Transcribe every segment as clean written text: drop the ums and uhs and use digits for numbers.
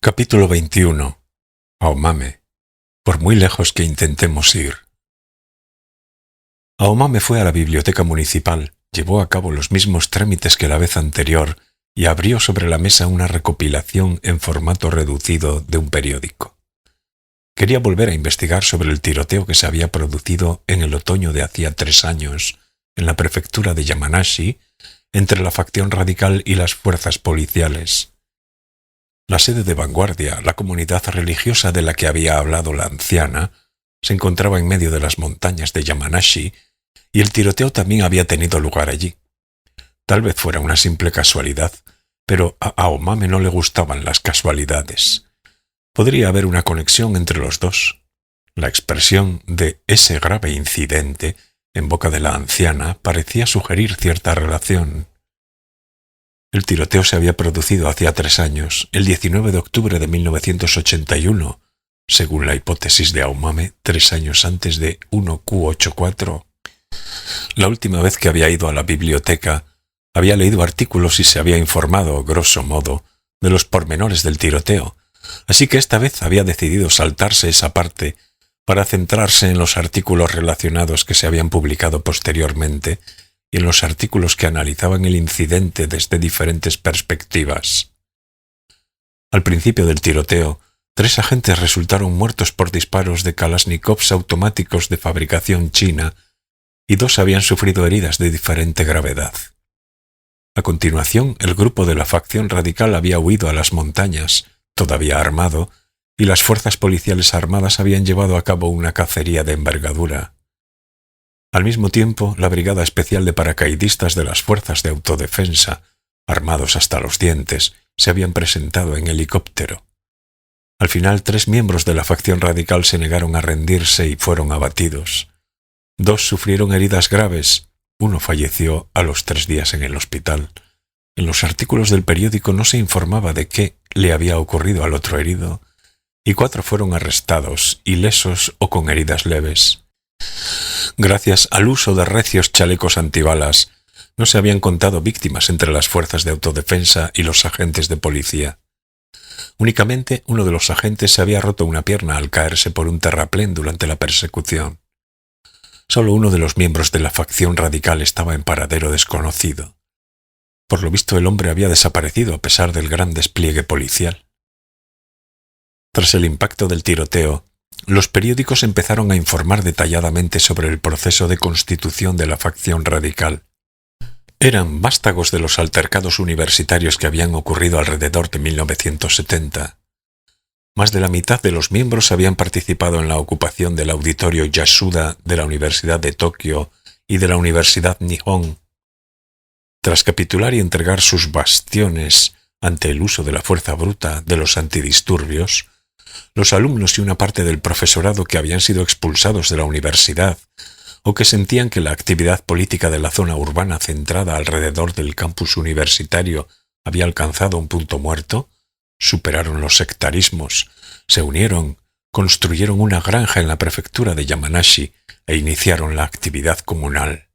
Capítulo 21. Aomame. Por muy lejos que intentemos ir. Aomame fue a la biblioteca municipal, llevó a cabo los mismos trámites que la vez anterior y abrió sobre la mesa una recopilación en formato reducido de un periódico. Quería volver a investigar sobre el tiroteo que se había producido en el otoño de hacía 3 años en la prefectura de Yamanashi entre la facción radical y las fuerzas policiales. La sede de vanguardia, la comunidad religiosa de la que había hablado la anciana, se encontraba en medio de las montañas de Yamanashi y el tiroteo también había tenido lugar allí. Tal vez fuera una simple casualidad, pero a Aomame no le gustaban las casualidades. Podría haber una conexión entre los dos. La expresión de ese grave incidente en boca de la anciana parecía sugerir cierta relación. El tiroteo se había producido hacía 3 años, el 19 de octubre de 1981, según la hipótesis de Aomame, 3 años antes de 1Q84. La última vez que había ido a la biblioteca, había leído artículos y se había informado, grosso modo, de los pormenores del tiroteo, así que esta vez había decidido saltarse esa parte para centrarse en los artículos relacionados que se habían publicado posteriormente y en los artículos que analizaban el incidente desde diferentes perspectivas. Al principio del tiroteo, 3 agentes resultaron muertos por disparos de Kalashnikovs automáticos de fabricación china y 2 habían sufrido heridas de diferente gravedad. A continuación, el grupo de la facción radical había huido a las montañas, todavía armado, y las fuerzas policiales armadas habían llevado a cabo una cacería de envergadura. Al mismo tiempo, la Brigada Especial de Paracaidistas de las Fuerzas de Autodefensa, armados hasta los dientes, se habían presentado en helicóptero. Al final, 3 miembros de la facción radical se negaron a rendirse y fueron abatidos. 2 sufrieron heridas graves, 1 falleció a los 3 días en el hospital. En los artículos del periódico no se informaba de qué le había ocurrido al otro herido, y 4 fueron arrestados, ilesos o con heridas leves. Gracias al uso de recios chalecos antibalas, no se habían contado víctimas entre las fuerzas de autodefensa y los agentes de policía. Únicamente uno de los agentes se había roto una pierna al caerse por un terraplén durante la persecución. Solo uno de los miembros de la facción radical estaba en paradero desconocido. Por lo visto, el hombre había desaparecido a pesar del gran despliegue policial. Tras el impacto del tiroteo, los periódicos empezaron a informar detalladamente sobre el proceso de constitución de la facción radical. Eran vástagos de los altercados universitarios que habían ocurrido alrededor de 1970. Más de la mitad de los miembros habían participado en la ocupación del auditorio Yasuda de la Universidad de Tokio y de la Universidad Nihon. Tras capitular y entregar sus bastiones ante el uso de la fuerza bruta de los antidisturbios, los alumnos y una parte del profesorado que habían sido expulsados de la universidad o que sentían que la actividad política de la zona urbana centrada alrededor del campus universitario había alcanzado un punto muerto, superaron los sectarismos, se unieron, construyeron una granja en la prefectura de Yamanashi e iniciaron la actividad comunal.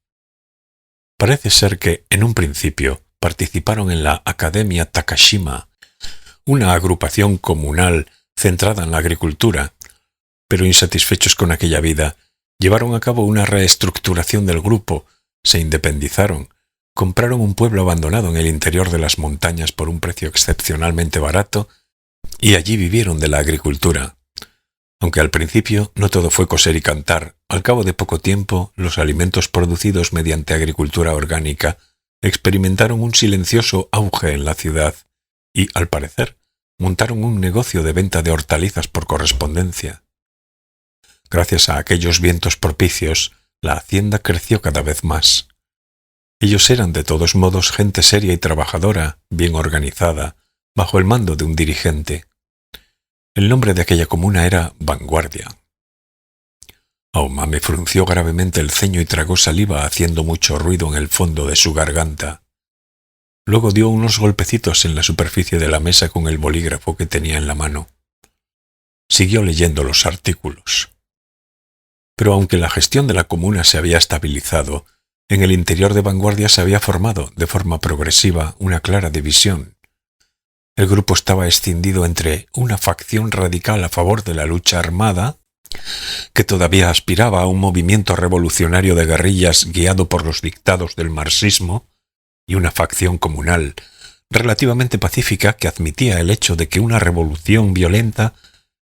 Parece ser que, en un principio, participaron en la Academia Takashima, una agrupación comunal centrada en la agricultura, pero insatisfechos con aquella vida, llevaron a cabo una reestructuración del grupo, se independizaron, compraron un pueblo abandonado en el interior de las montañas por un precio excepcionalmente barato y allí vivieron de la agricultura. Aunque al principio no todo fue coser y cantar, al cabo de poco tiempo los alimentos producidos mediante agricultura orgánica experimentaron un silencioso auge en la ciudad y, al parecer, montaron un negocio de venta de hortalizas por correspondencia. Gracias a aquellos vientos propicios, la hacienda creció cada vez más. Ellos eran de todos modos gente seria y trabajadora, bien organizada, bajo el mando de un dirigente. El nombre de aquella comuna era Vanguardia. Aomame frunció gravemente el ceño y tragó saliva haciendo mucho ruido en el fondo de su garganta. Luego dio unos golpecitos en la superficie de la mesa con el bolígrafo que tenía en la mano. Siguió leyendo los artículos. Pero aunque la gestión de la comuna se había estabilizado, en el interior de Vanguardia se había formado, de forma progresiva, una clara división. El grupo estaba escindido entre una facción radical a favor de la lucha armada, que todavía aspiraba a un movimiento revolucionario de guerrillas guiado por los dictados del marxismo, y una facción comunal, relativamente pacífica, que admitía el hecho de que una revolución violenta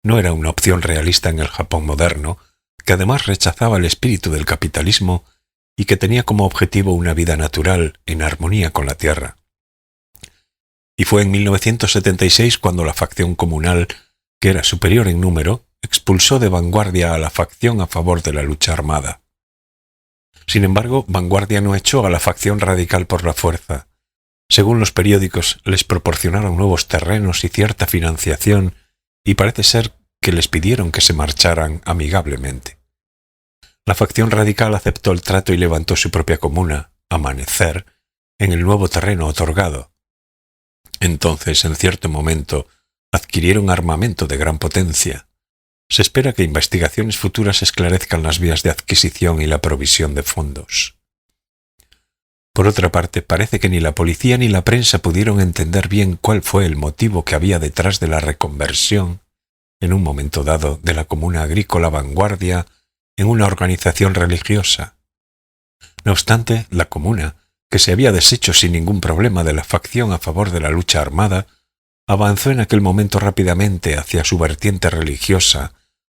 no era una opción realista en el Japón moderno, que además rechazaba el espíritu del capitalismo y que tenía como objetivo una vida natural en armonía con la tierra. Y fue en 1976 cuando la facción comunal, que era superior en número, expulsó de Vanguardia a la facción a favor de la lucha armada. Sin embargo, Vanguardia no echó a la facción radical por la fuerza. Según los periódicos, les proporcionaron nuevos terrenos y cierta financiación, y parece ser que les pidieron que se marcharan amigablemente. La facción radical aceptó el trato y levantó su propia comuna, Amanecer, en el nuevo terreno otorgado. Entonces, en cierto momento, adquirieron armamento de gran potencia. Se espera que investigaciones futuras esclarezcan las vías de adquisición y la provisión de fondos. Por otra parte, parece que ni la policía ni la prensa pudieron entender bien cuál fue el motivo que había detrás de la reconversión, en un momento dado, de la comuna agrícola Vanguardia en una organización religiosa. No obstante, la comuna, que se había deshecho sin ningún problema de la facción a favor de la lucha armada, avanzó en aquel momento rápidamente hacia su vertiente religiosa,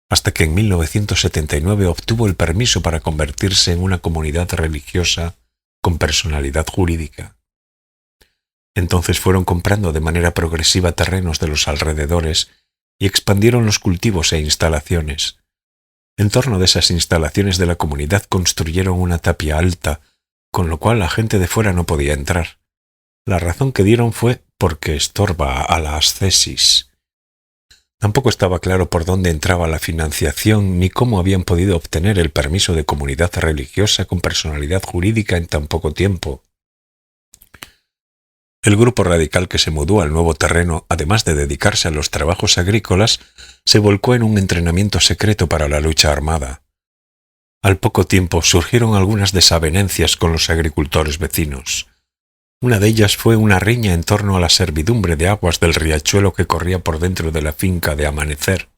hasta que en 1979 obtuvo el permiso para convertirse en una comunidad religiosa con personalidad jurídica. Entonces fueron comprando de manera progresiva terrenos de los alrededores y expandieron los cultivos e instalaciones. En torno de esas instalaciones de la comunidad construyeron una tapia alta, con lo cual la gente de fuera no podía entrar. La razón que dieron fue porque estorba a la ascesis. Tampoco estaba claro por dónde entraba la financiación ni cómo habían podido obtener el permiso de comunidad religiosa con personalidad jurídica en tan poco tiempo. El grupo radical que se mudó al nuevo terreno, además de dedicarse a los trabajos agrícolas, se volcó en un entrenamiento secreto para la lucha armada. Al poco tiempo surgieron algunas desavenencias con los agricultores vecinos. Una de ellas fue una riña en torno a la servidumbre de aguas del riachuelo que corría por dentro de la finca de Amanecer.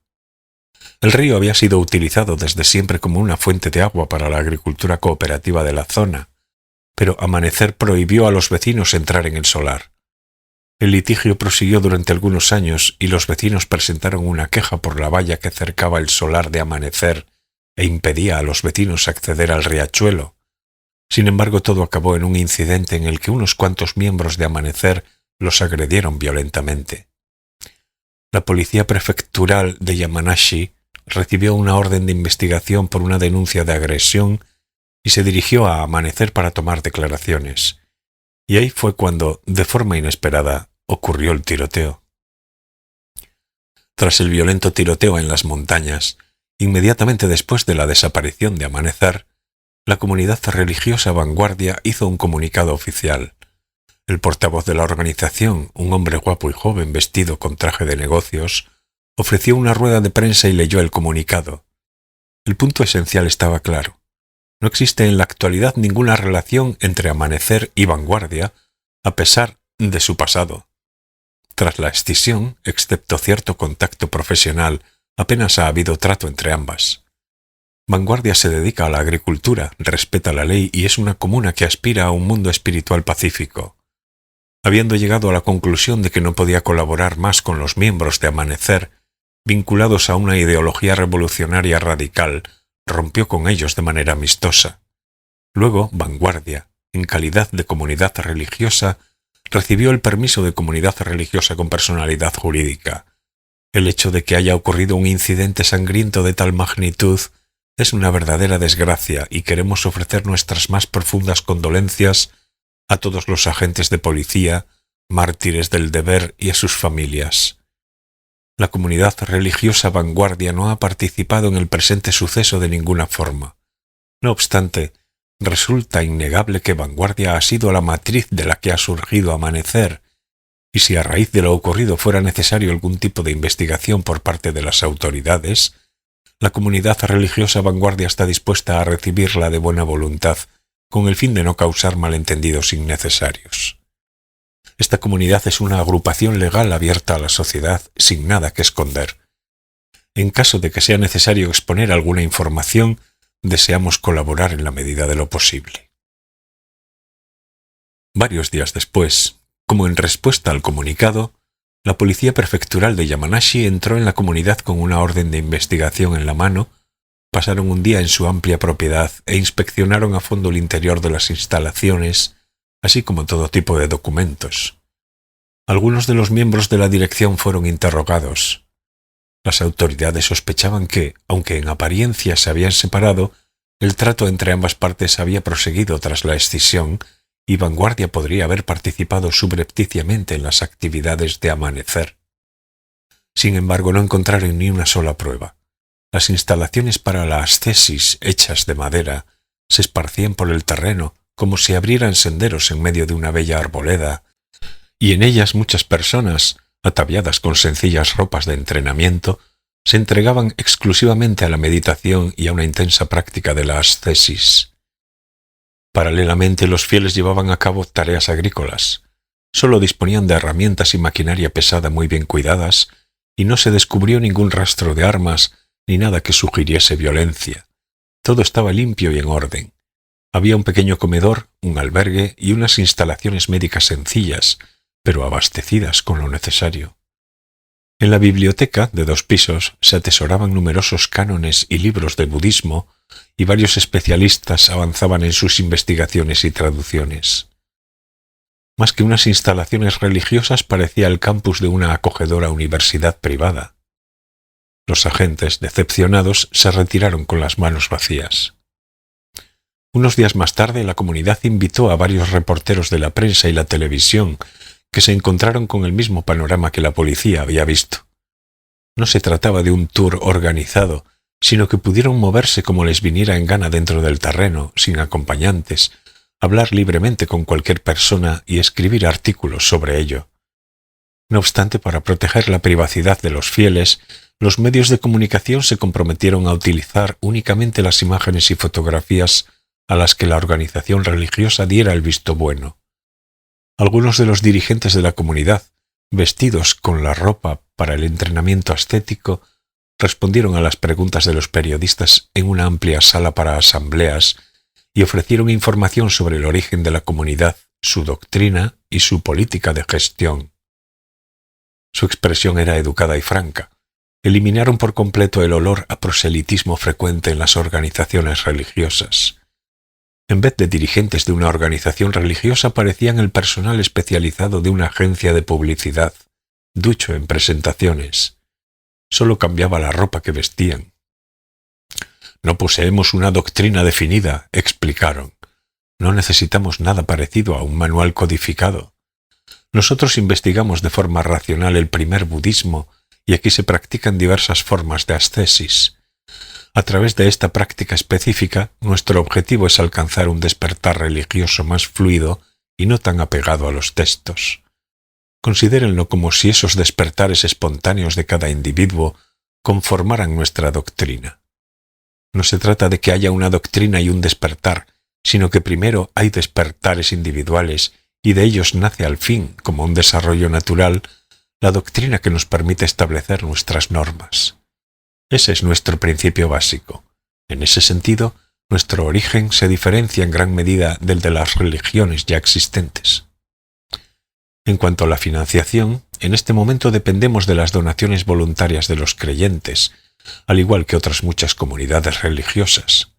El río había sido utilizado desde siempre como una fuente de agua para la agricultura cooperativa de la zona, pero Amanecer prohibió a los vecinos entrar en el solar. El litigio prosiguió durante algunos años y los vecinos presentaron una queja por la valla que cercaba el solar de Amanecer e impedía a los vecinos acceder al riachuelo. Sin embargo, todo acabó en un incidente en el que unos cuantos miembros de Amanecer los agredieron violentamente. La policía prefectural de Yamanashi recibió una orden de investigación por una denuncia de agresión y se dirigió a Amanecer para tomar declaraciones. Y ahí fue cuando, de forma inesperada, ocurrió el tiroteo. Tras el violento tiroteo en las montañas, inmediatamente después de la desaparición de Amanecer, la comunidad religiosa Vanguardia hizo un comunicado oficial. El portavoz de la organización, un hombre guapo y joven vestido con traje de negocios, ofreció una rueda de prensa y leyó el comunicado. El punto esencial estaba claro. No existe en la actualidad ninguna relación entre Amanecer y Vanguardia, a pesar de su pasado. Tras la escisión, excepto cierto contacto profesional, apenas ha habido trato entre ambas. Vanguardia se dedica a la agricultura, respeta la ley y es una comuna que aspira a un mundo espiritual pacífico. Habiendo llegado a la conclusión de que no podía colaborar más con los miembros de Amanecer, vinculados a una ideología revolucionaria radical, rompió con ellos de manera amistosa. Luego, Vanguardia, en calidad de comunidad religiosa, recibió el permiso de comunidad religiosa con personalidad jurídica. El hecho de que haya ocurrido un incidente sangriento de tal magnitud es una verdadera desgracia y queremos ofrecer nuestras más profundas condolencias a todos los agentes de policía, mártires del deber y a sus familias. La comunidad religiosa Vanguardia no ha participado en el presente suceso de ninguna forma. No obstante, resulta innegable que Vanguardia ha sido la matriz de la que ha surgido Amanecer, y si a raíz de lo ocurrido fuera necesario algún tipo de investigación por parte de las autoridades, la comunidad religiosa Vanguardia está dispuesta a recibirla de buena voluntad, con el fin de no causar malentendidos innecesarios. Esta comunidad es una agrupación legal abierta a la sociedad sin nada que esconder. En caso de que sea necesario exponer alguna información, deseamos colaborar en la medida de lo posible. Varios días después, como en respuesta al comunicado, la policía prefectural de Yamanashi entró en la comunidad con una orden de investigación en la mano, pasaron un día en su amplia propiedad e inspeccionaron a fondo el interior de las instalaciones, así como todo tipo de documentos. Algunos de los miembros de la dirección fueron interrogados. Las autoridades sospechaban que, aunque en apariencia se habían separado, el trato entre ambas partes había proseguido tras la escisión y Vanguardia podría haber participado subrepticiamente en las actividades de Amanecer. Sin embargo, no encontraron ni una sola prueba. Las instalaciones para la ascesis, hechas de madera, se esparcían por el terreno como si abrieran senderos en medio de una bella arboleda, y en ellas muchas personas, ataviadas con sencillas ropas de entrenamiento, se entregaban exclusivamente a la meditación y a una intensa práctica de la ascesis. Paralelamente, los fieles llevaban a cabo tareas agrícolas. Solo disponían de herramientas y maquinaria pesada muy bien cuidadas, y no se descubrió ningún rastro de armas ni nada que sugiriese violencia. Todo estaba limpio y en orden. Había un pequeño comedor, un albergue y unas instalaciones médicas sencillas, pero abastecidas con lo necesario. En la biblioteca, de 2 pisos, se atesoraban numerosos cánones y libros de budismo, y varios especialistas avanzaban en sus investigaciones y traducciones. Más que unas instalaciones religiosas, parecía el campus de una acogedora universidad privada. Los agentes, decepcionados, se retiraron con las manos vacías. Unos días más tarde, la comunidad invitó a varios reporteros de la prensa y la televisión, que se encontraron con el mismo panorama que la policía había visto. No se trataba de un tour organizado, sino que pudieron moverse como les viniera en gana dentro del terreno, sin acompañantes, hablar libremente con cualquier persona y escribir artículos sobre ello. No obstante, para proteger la privacidad de los fieles, los medios de comunicación se comprometieron a utilizar únicamente las imágenes y fotografías a las que la organización religiosa diera el visto bueno. Algunos de los dirigentes de la comunidad, vestidos con la ropa para el entrenamiento ascético, respondieron a las preguntas de los periodistas en una amplia sala para asambleas y ofrecieron información sobre el origen de la comunidad, su doctrina y su política de gestión. Su expresión era educada y franca. Eliminaron por completo el olor a proselitismo frecuente en las organizaciones religiosas. En vez de dirigentes de una organización religiosa, parecían el personal especializado de una agencia de publicidad, ducho en presentaciones. Solo cambiaba la ropa que vestían. No poseemos una doctrina definida, explicaron. No necesitamos nada parecido a un manual codificado. Nosotros investigamos de forma racional el primer budismo y aquí se practican diversas formas de ascesis. A través de esta práctica específica, nuestro objetivo es alcanzar un despertar religioso más fluido y no tan apegado a los textos. Considérenlo como si esos despertares espontáneos de cada individuo conformaran nuestra doctrina. No se trata de que haya una doctrina y un despertar, sino que primero hay despertares individuales y de ellos nace al fin, como un desarrollo natural, la doctrina que nos permite establecer nuestras normas. Ese es nuestro principio básico. En ese sentido, nuestro origen se diferencia en gran medida del de las religiones ya existentes. En cuanto a la financiación, en este momento dependemos de las donaciones voluntarias de los creyentes, al igual que otras muchas comunidades religiosas.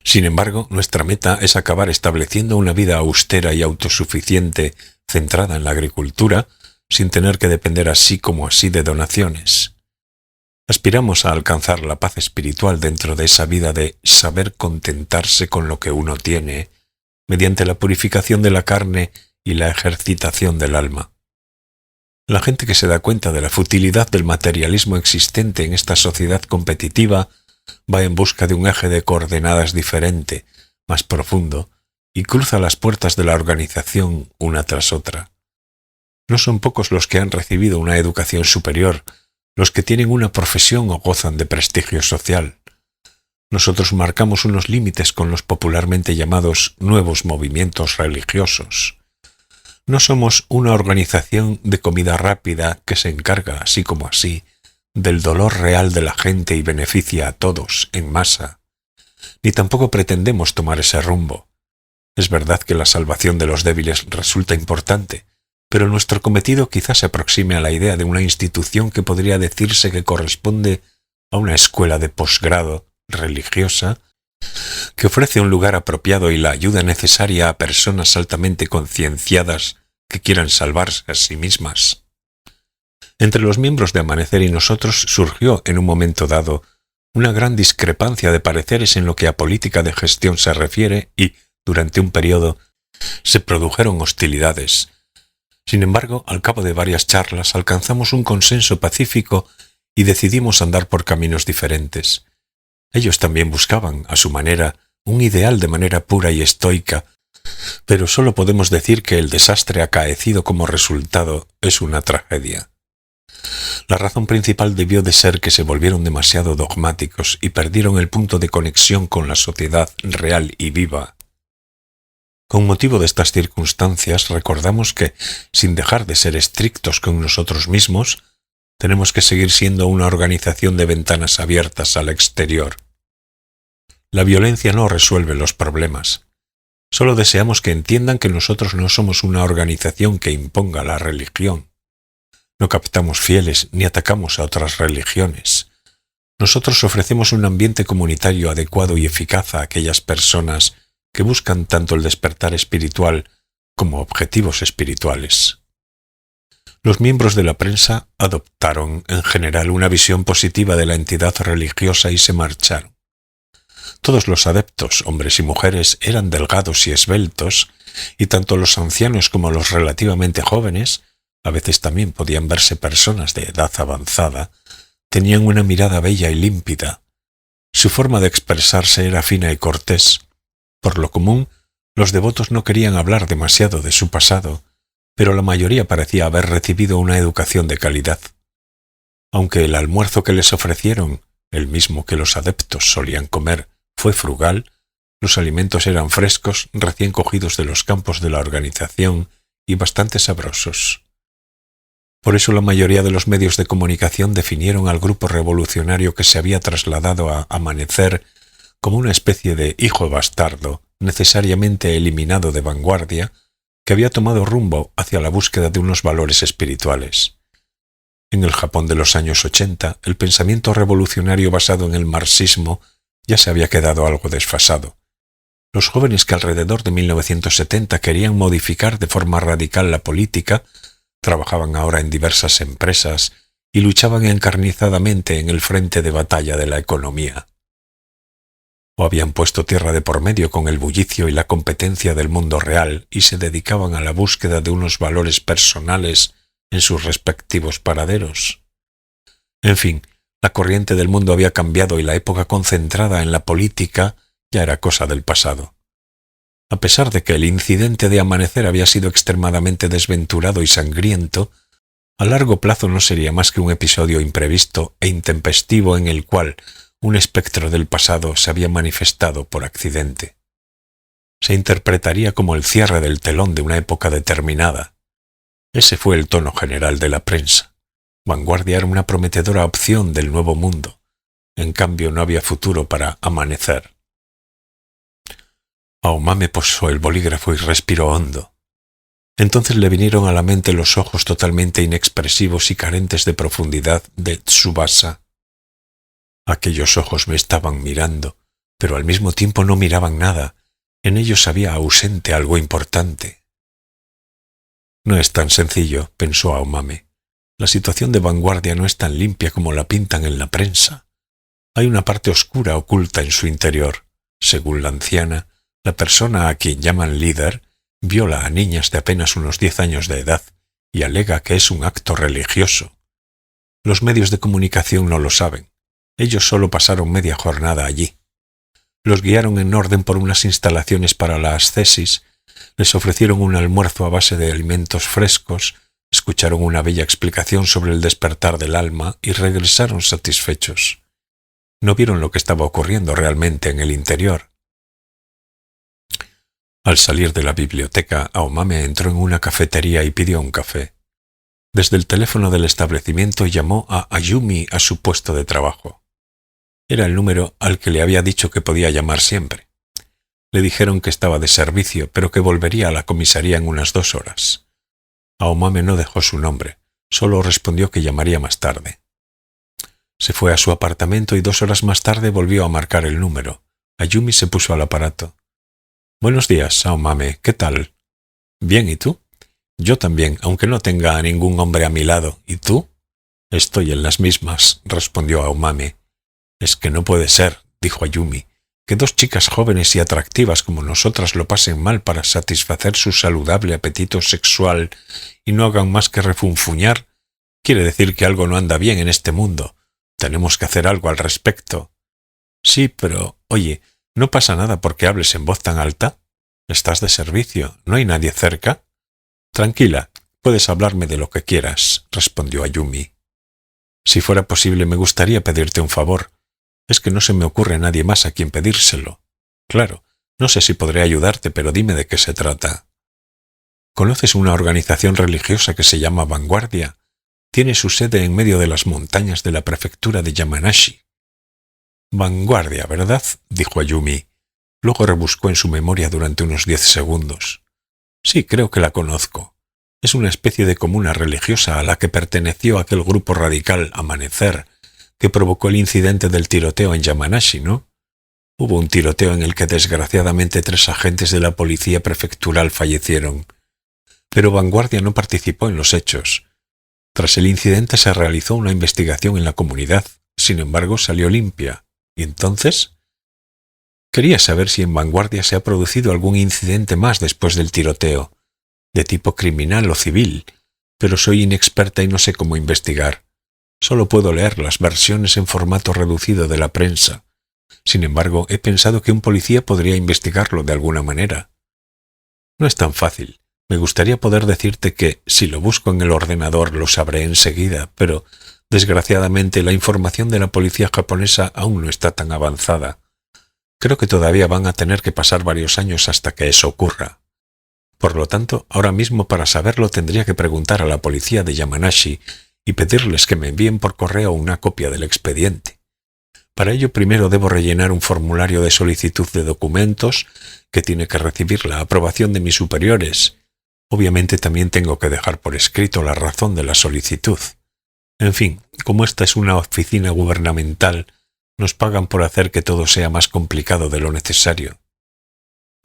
Sin embargo, nuestra meta es acabar estableciendo una vida austera y autosuficiente, centrada en la agricultura, sin tener que depender así como así de donaciones. Aspiramos a alcanzar la paz espiritual dentro de esa vida de saber contentarse con lo que uno tiene, mediante la purificación de la carne y la ejercitación del alma. La gente que se da cuenta de la futilidad del materialismo existente en esta sociedad competitiva va en busca de un eje de coordenadas diferente, más profundo, y cruza las puertas de la organización una tras otra. No son pocos los que han recibido una educación superior, los que tienen una profesión o gozan de prestigio social. Nosotros marcamos unos límites con los popularmente llamados nuevos movimientos religiosos. No somos una organización de comida rápida que se encarga, así como así, del dolor real de la gente y beneficia a todos, en masa. Ni tampoco pretendemos tomar ese rumbo. Es verdad que la salvación de los débiles resulta importante, pero nuestro cometido quizás se aproxime a la idea de una institución que podría decirse que corresponde a una escuela de posgrado religiosa que ofrece un lugar apropiado y la ayuda necesaria a personas altamente concienciadas que quieran salvarse a sí mismas. Entre los miembros de Amanecer y nosotros surgió en un momento dado una gran discrepancia de pareceres en lo que a política de gestión se refiere y, durante un periodo, se produjeron hostilidades. Sin embargo, al cabo de varias charlas alcanzamos un consenso pacífico y decidimos andar por caminos diferentes. Ellos también buscaban, a su manera, un ideal de manera pura y estoica, pero solo podemos decir que el desastre acaecido como resultado es una tragedia. La razón principal debió de ser que se volvieron demasiado dogmáticos y perdieron el punto de conexión con la sociedad real y viva. Con motivo de estas circunstancias, recordamos que, sin dejar de ser estrictos con nosotros mismos, tenemos que seguir siendo una organización de ventanas abiertas al exterior. La violencia no resuelve los problemas. Solo deseamos que entiendan que nosotros no somos una organización que imponga la religión. No captamos fieles ni atacamos a otras religiones. Nosotros ofrecemos un ambiente comunitario adecuado y eficaz a aquellas personas que buscan tanto el despertar espiritual como objetivos espirituales. Los miembros de la prensa adoptaron, en general, una visión positiva de la entidad religiosa y se marcharon. Todos los adeptos, hombres y mujeres, eran delgados y esbeltos, y tanto los ancianos como los relativamente jóvenes, a veces también podían verse personas de edad avanzada, tenían una mirada bella y límpida. Su forma de expresarse era fina y cortés. Por lo común, los devotos no querían hablar demasiado de su pasado, pero la mayoría parecía haber recibido una educación de calidad. Aunque el almuerzo que les ofrecieron, el mismo que los adeptos solían comer, fue frugal, los alimentos eran frescos, recién cogidos de los campos de la organización y bastante sabrosos. Por eso la mayoría de los medios de comunicación definieron al grupo revolucionario que se había trasladado a Amanecer como una especie de hijo bastardo, necesariamente eliminado de vanguardia, que había tomado rumbo hacia la búsqueda de unos valores espirituales. En el Japón de los años 80, el pensamiento revolucionario basado en el marxismo ya se había quedado algo desfasado. Los jóvenes que alrededor de 1970 querían modificar de forma radical la política, trabajaban ahora en diversas empresas y luchaban encarnizadamente en el frente de batalla de la economía. O habían puesto tierra de por medio con el bullicio y la competencia del mundo real y se dedicaban a la búsqueda de unos valores personales en sus respectivos paraderos. En fin, la corriente del mundo había cambiado y la época concentrada en la política ya era cosa del pasado. A pesar de que el incidente de Amanecer había sido extremadamente desventurado y sangriento, a largo plazo no sería más que un episodio imprevisto e intempestivo en el cual un espectro del pasado se había manifestado por accidente. Se interpretaría como el cierre del telón de una época determinada. Ese fue el tono general de la prensa. Vanguardia era una prometedora opción del nuevo mundo. En cambio, no había futuro para Amanecer. Aomame posó el bolígrafo y respiró hondo. Entonces le vinieron a la mente los ojos totalmente inexpresivos y carentes de profundidad de Tsubasa. Aquellos ojos me estaban mirando, pero al mismo tiempo no miraban nada. En ellos había ausente algo importante. No es tan sencillo, pensó Aomame. La situación de Vanguardia no es tan limpia como la pintan en la prensa. Hay una parte oscura oculta en su interior. Según la anciana, la persona a quien llaman líder viola a niñas de apenas unos 10 años de edad y alega que es un acto religioso. Los medios de comunicación no lo saben. Ellos solo pasaron media jornada allí. Los guiaron en orden por unas instalaciones para la ascesis, les ofrecieron un almuerzo a base de alimentos frescos, escucharon una bella explicación sobre el despertar del alma y regresaron satisfechos. No vieron lo que estaba ocurriendo realmente en el interior. Al salir de la biblioteca, Aomame entró en una cafetería y pidió un café. Desde el teléfono del establecimiento llamó a Ayumi a su puesto de trabajo. Era el número al que le había dicho que podía llamar siempre. Le dijeron que estaba de servicio, pero que volvería a la comisaría en unas 2 horas. Aomame no dejó su nombre, solo respondió que llamaría más tarde. Se fue a su apartamento y 2 horas más tarde volvió a marcar el número. Ayumi se puso al aparato. «Buenos días, Aomame, ¿qué tal?» «Bien, ¿y tú?» «Yo también, aunque no tenga a ningún hombre a mi lado. ¿Y tú?» «Estoy en las mismas», respondió Aomame. «Es que no puede ser», dijo Ayumi, «que 2 chicas jóvenes y atractivas como nosotras lo pasen mal para satisfacer su saludable apetito sexual y no hagan más que refunfuñar. Quiere decir que algo no anda bien en este mundo. Tenemos que hacer algo al respecto». «Sí, pero, oye, ¿no pasa nada porque hables en voz tan alta? Estás de servicio, ¿no hay nadie cerca?» «Tranquila, puedes hablarme de lo que quieras», respondió Ayumi. «Si fuera posible, me gustaría pedirte un favor. Es que no se me ocurre nadie más a quien pedírselo. Claro, no sé si podré ayudarte, pero dime de qué se trata». «¿Conoces una organización religiosa que se llama Vanguardia? Tiene su sede en medio de las montañas de la prefectura de Yamanashi». «Vanguardia, ¿verdad?», dijo Ayumi. Luego rebuscó en su memoria durante unos 10 segundos. «Sí, creo que la conozco. Es una especie de comuna religiosa a la que perteneció aquel grupo radical Amanecer, que provocó el incidente del tiroteo en Yamanashi, ¿no? Hubo un tiroteo en el que desgraciadamente 3 agentes de la policía prefectural fallecieron. Pero Vanguardia no participó en los hechos. Tras el incidente se realizó una investigación en la comunidad, sin embargo salió limpia. ¿Y entonces?» «Quería saber si en Vanguardia se ha producido algún incidente más después del tiroteo, de tipo criminal o civil, pero soy inexperta y no sé cómo investigar. Solo puedo leer las versiones en formato reducido de la prensa. Sin embargo, he pensado que un policía podría investigarlo de alguna manera». «No es tan fácil. Me gustaría poder decirte que, si lo busco en el ordenador, lo sabré enseguida, pero, desgraciadamente, la información de la policía japonesa aún no está tan avanzada. Creo que todavía van a tener que pasar varios años hasta que eso ocurra. Por lo tanto, ahora mismo para saberlo tendría que preguntar a la policía de Yamanashi y pedirles que me envíen por correo una copia del expediente. Para ello primero debo rellenar un formulario de solicitud de documentos que tiene que recibir la aprobación de mis superiores. Obviamente también tengo que dejar por escrito la razón de la solicitud. En fin, como esta es una oficina gubernamental, nos pagan por hacer que todo sea más complicado de lo necesario».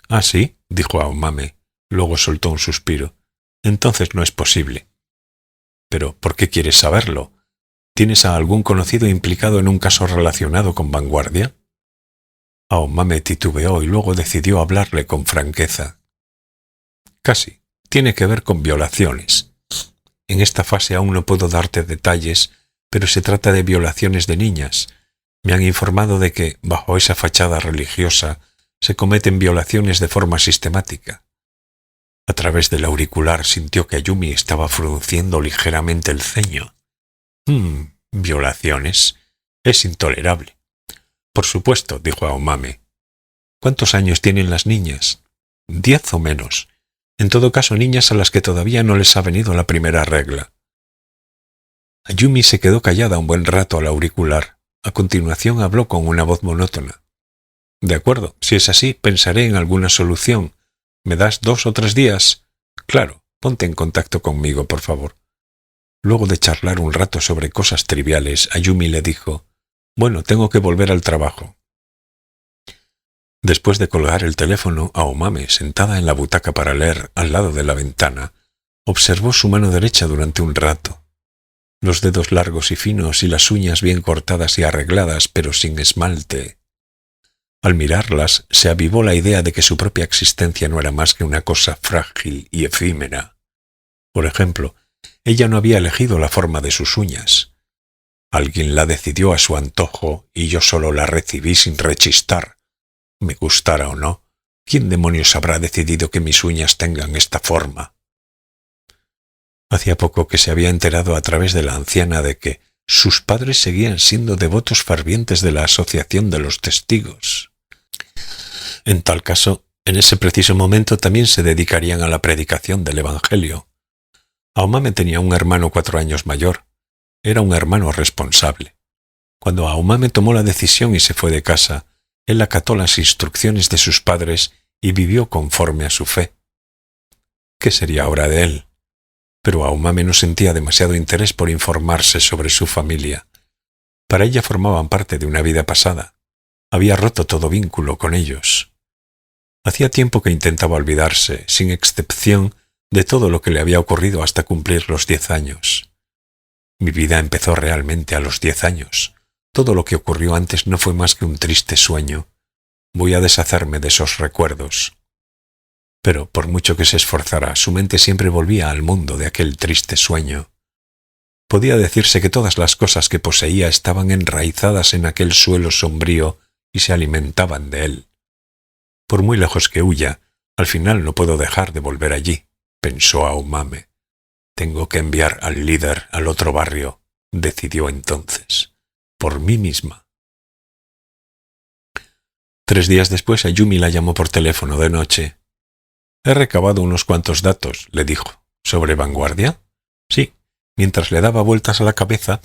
«¿Ah, sí?», dijo Aomame. Luego soltó un suspiro. «Entonces no es posible». «¿Pero por qué quieres saberlo? ¿Tienes a algún conocido implicado en un caso relacionado con Vanguardia?» Aomame titubeó y luego decidió hablarle con franqueza. «Casi. Tiene que ver con violaciones. En esta fase aún no puedo darte detalles, pero se trata de violaciones de niñas. Me han informado de que, bajo esa fachada religiosa, se cometen violaciones de forma sistemática». A través del auricular sintió que Ayumi estaba frunciendo ligeramente el ceño. «¿Violaciones? Es intolerable». «Por supuesto», dijo Aomame. «¿Cuántos años tienen las niñas?» 10 o menos. En todo caso, niñas a las que todavía no les ha venido la primera regla». Ayumi se quedó callada un buen rato al auricular. A continuación habló con una voz monótona. «De acuerdo, si es así, pensaré en alguna solución. ¿Me das 2 o 3 días? Claro, ponte en contacto conmigo, por favor». Luego de charlar un rato sobre cosas triviales, Ayumi le dijo: «Bueno, tengo que volver al trabajo». Después de colgar el teléfono, Aomame, sentada en la butaca para leer al lado de la ventana, observó su mano derecha durante un rato. Los dedos largos y finos y las uñas bien cortadas y arregladas, pero sin esmalte. Al mirarlas, se avivó la idea de que su propia existencia no era más que una cosa frágil y efímera. Por ejemplo, ella no había elegido la forma de sus uñas. Alguien la decidió a su antojo y yo solo la recibí sin rechistar. Me gustara o no, ¿quién demonios habrá decidido que mis uñas tengan esta forma? Hacía poco que se había enterado a través de la anciana de que sus padres seguían siendo devotos fervientes de la Asociación de los Testigos. En tal caso, En ese preciso momento también se dedicarían a la predicación del Evangelio. Aomame tenía un hermano 4 años mayor. Era un hermano responsable. Cuando Aomame tomó la decisión y se fue de casa, él acató las instrucciones de sus padres y vivió conforme a su fe. ¿Qué sería ahora de él? Pero Aomame no sentía demasiado interés por informarse sobre su familia. Para ella formaban parte de una vida pasada. Había roto todo vínculo con ellos. Hacía tiempo que intentaba olvidarse, sin excepción, de todo lo que le había ocurrido hasta cumplir los 10 años. Mi vida empezó realmente a los 10 años. Todo lo que ocurrió antes no fue más que un triste sueño. Voy a deshacerme de esos recuerdos. Pero, por mucho que se esforzara, su mente siempre volvía al mundo de aquel triste sueño. Podía decirse que todas las cosas que poseía estaban enraizadas en aquel suelo sombrío y se alimentaban de él. Por muy lejos que huya, al final no puedo dejar de volver allí, pensó Aomame. Tengo que enviar al líder al otro barrio, decidió entonces, por mí misma. 3 días después, Ayumi la llamó por teléfono de noche. He recabado unos cuantos datos, le dijo. ¿Sobre Vanguardia? Sí. Mientras le daba vueltas a la cabeza,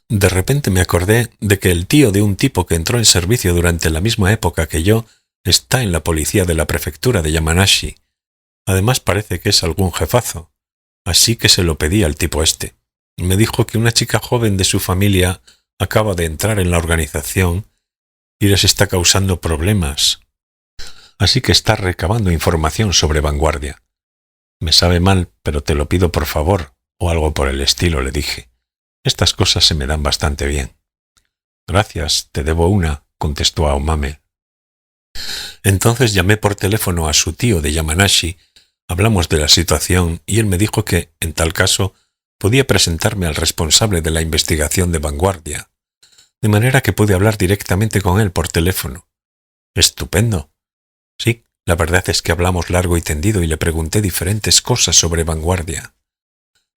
de repente me acordé de que el tío de un tipo que entró en servicio durante la misma época que yo está en la policía de la prefectura de Yamanashi. Además parece que es algún jefazo. Así que se lo pedí al tipo este. Me dijo que una chica joven de su familia acaba de entrar en la organización y les está causando problemas. Así que está recabando información sobre Vanguardia. Me sabe mal, pero te lo pido por favor, o algo por el estilo, le dije. Estas cosas se me dan bastante bien. Gracias, te debo una, contestó Aomame. Entonces llamé por teléfono a su tío de Yamanashi, hablamos de la situación y él me dijo que, en tal caso, podía presentarme al responsable de la investigación de Vanguardia, de manera que pude hablar directamente con él por teléfono. Estupendo. Sí, la verdad es que hablamos largo y tendido y le pregunté diferentes cosas sobre Vanguardia.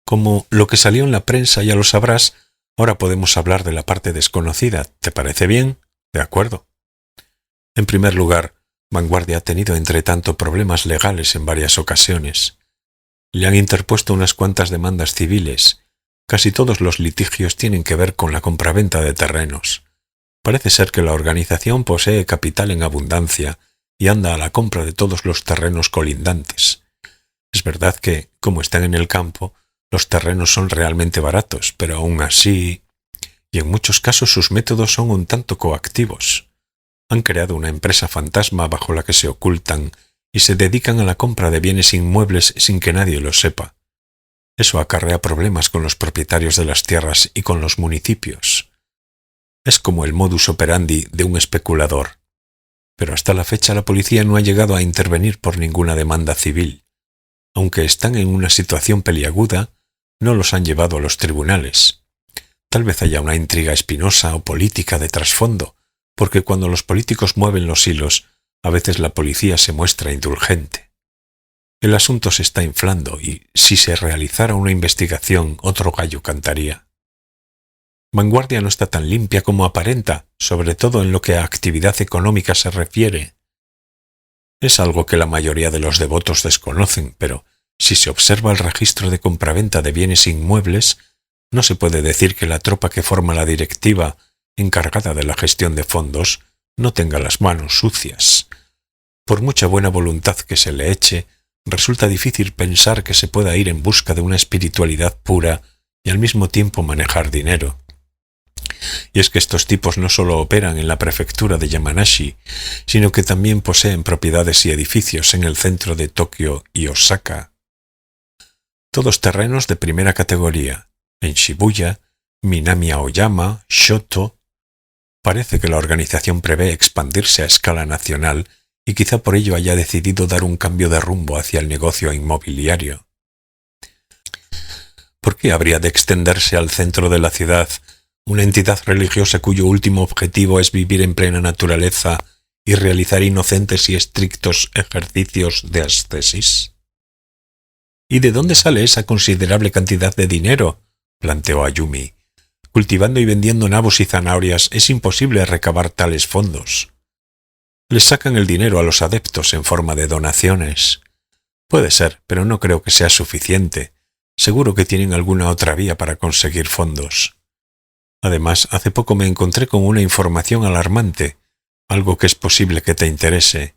Como lo que salió en la prensa ya lo sabrás, ahora podemos hablar de la parte desconocida. ¿Te parece bien? De acuerdo. En primer lugar, Vanguardia ha tenido entre tanto problemas legales en varias ocasiones. Le han interpuesto unas cuantas demandas civiles. Casi todos los litigios tienen que ver con la compraventa de terrenos. Parece ser que la organización posee capital en abundancia y anda a la compra de todos los terrenos colindantes. Es verdad que, como están en el campo, los terrenos son realmente baratos, pero aún así... Y en muchos casos sus métodos son un tanto coactivos. Han creado una empresa fantasma bajo la que se ocultan y se dedican a la compra de bienes inmuebles sin que nadie lo sepa. Eso acarrea problemas con los propietarios de las tierras y con los municipios. Es como el modus operandi de un especulador. Pero hasta la fecha la policía no ha llegado a intervenir por ninguna demanda civil. Aunque están en una situación peliaguda, no los han llevado a los tribunales. Tal vez haya una intriga espinosa o política de trasfondo, porque cuando los políticos mueven los hilos, a veces la policía se muestra indulgente. El asunto se está inflando y, si se realizara una investigación, otro gallo cantaría. Vanguardia no está tan limpia como aparenta, sobre todo en lo que a actividad económica se refiere. Es algo que la mayoría de los devotos desconocen, pero si se observa el registro de compraventa de bienes inmuebles, no se puede decir que la tropa que forma la directiva encargada de la gestión de fondos no tenga las manos sucias. Por mucha buena voluntad que se le eche, resulta difícil pensar que se pueda ir en busca de una espiritualidad pura y al mismo tiempo manejar dinero. Y es que estos tipos no solo operan en la prefectura de Yamanashi, sino que también poseen propiedades y edificios en el centro de Tokio y Osaka. Todos terrenos de primera categoría, en Shibuya, Minami Aoyama, Shoto. Parece que la organización prevé expandirse a escala nacional y quizá por ello haya decidido dar un cambio de rumbo hacia el negocio inmobiliario. ¿Por qué habría de extenderse al centro de la ciudad una entidad religiosa cuyo último objetivo es vivir en plena naturaleza y realizar inocentes y estrictos ejercicios de ascesis? ¿Y de dónde sale esa considerable cantidad de dinero?, planteó Ayumi. Cultivando y vendiendo nabos y zanahorias es imposible recabar tales fondos. Les sacan el dinero a los adeptos en forma de donaciones. Puede ser, pero no creo que sea suficiente. Seguro que tienen alguna otra vía para conseguir fondos. Además, hace poco me encontré con una información alarmante, algo que es posible que te interese.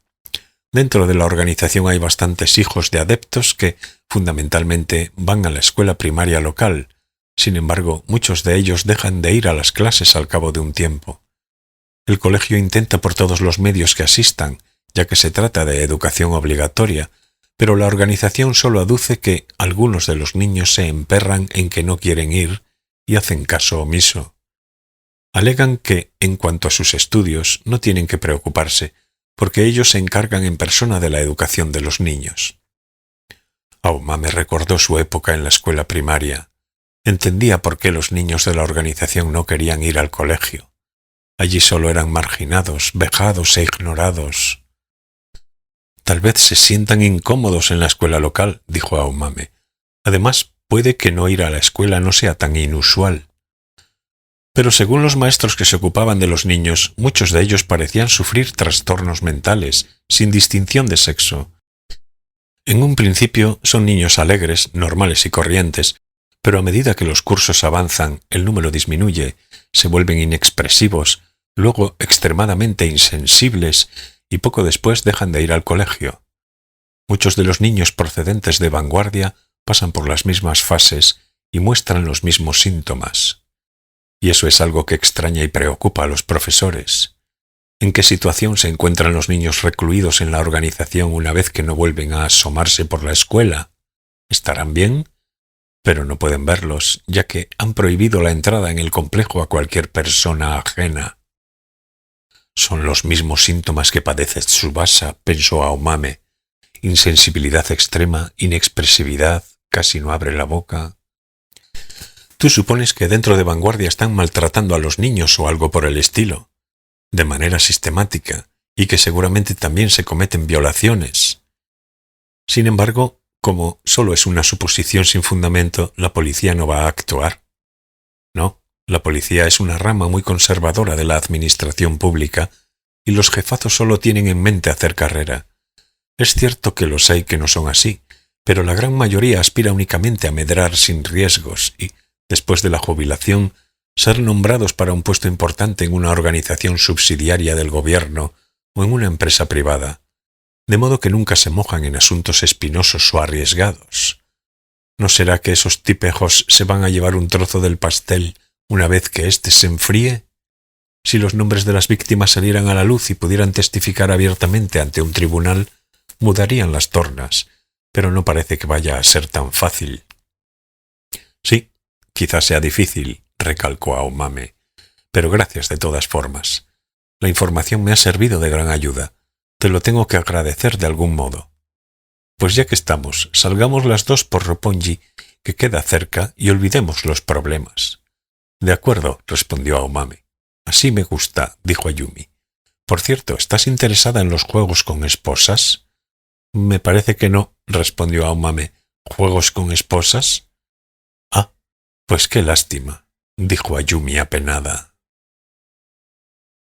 Dentro de la organización hay bastantes hijos de adeptos que, fundamentalmente, van a la escuela primaria local. Sin embargo, muchos de ellos dejan de ir a las clases al cabo de un tiempo. El colegio intenta por todos los medios que asistan, ya que se trata de educación obligatoria, pero la organización solo aduce que algunos de los niños se emperran en que no quieren ir y hacen caso omiso. Alegan que, en cuanto a sus estudios, no tienen que preocuparse, porque ellos se encargan en persona de la educación de los niños. Auma me recordó su época en la escuela primaria. Entendía por qué los niños de la organización no querían ir al colegio. Allí solo eran marginados, vejados e ignorados. Tal vez se sientan incómodos en la escuela local, dijo Aumame. Además, puede que no ir a la escuela no sea tan inusual. Pero según los maestros que se ocupaban de los niños, muchos de ellos parecían sufrir trastornos mentales, sin distinción de sexo. En un principio son niños alegres, normales y corrientes, pero a medida que los cursos avanzan, el número disminuye, se vuelven inexpresivos, luego extremadamente insensibles y poco después dejan de ir al colegio. Muchos de los niños procedentes de vanguardia pasan por las mismas fases y muestran los mismos síntomas. Y eso es algo que extraña y preocupa a los profesores. ¿En qué situación se encuentran los niños recluidos en la organización una vez que no vuelven a asomarse por la escuela? ¿Estarán bien? Pero no pueden verlos, ya que han prohibido la entrada en el complejo a cualquier persona ajena. Son los mismos síntomas que padece Tsubasa, pensó Aomame. Insensibilidad extrema, inexpresividad, casi no abre la boca. Tú supones que dentro de vanguardia están maltratando a los niños o algo por el estilo, de manera sistemática, y que seguramente también se cometen violaciones. Sin embargo, como solo es una suposición sin fundamento, la policía no va a actuar. No, la policía es una rama muy conservadora de la administración pública y los jefazos solo tienen en mente hacer carrera. Es cierto que los hay que no son así, pero la gran mayoría aspira únicamente a medrar sin riesgos y, después de la jubilación, ser nombrados para un puesto importante en una organización subsidiaria del gobierno o en una empresa privada, de modo que nunca se mojan en asuntos espinosos o arriesgados. ¿No será que esos tipejos se van a llevar un trozo del pastel una vez que éste se enfríe? Si los nombres de las víctimas salieran a la luz y pudieran testificar abiertamente ante un tribunal, mudarían las tornas, pero no parece que vaya a ser tan fácil. Sí, quizás sea difícil, recalcó Aomame, pero gracias de todas formas. La información me ha servido de gran ayuda. Te lo tengo que agradecer de algún modo. Pues ya que estamos, salgamos las dos por Roppongi, que queda cerca, y olvidemos los problemas. De acuerdo, respondió Aomame. Así me gusta, dijo Ayumi. Por cierto, ¿estás interesada en los juegos con esposas? Me parece que no, respondió Aomame. ¿Juegos con esposas? Ah, pues qué lástima, dijo Ayumi apenada.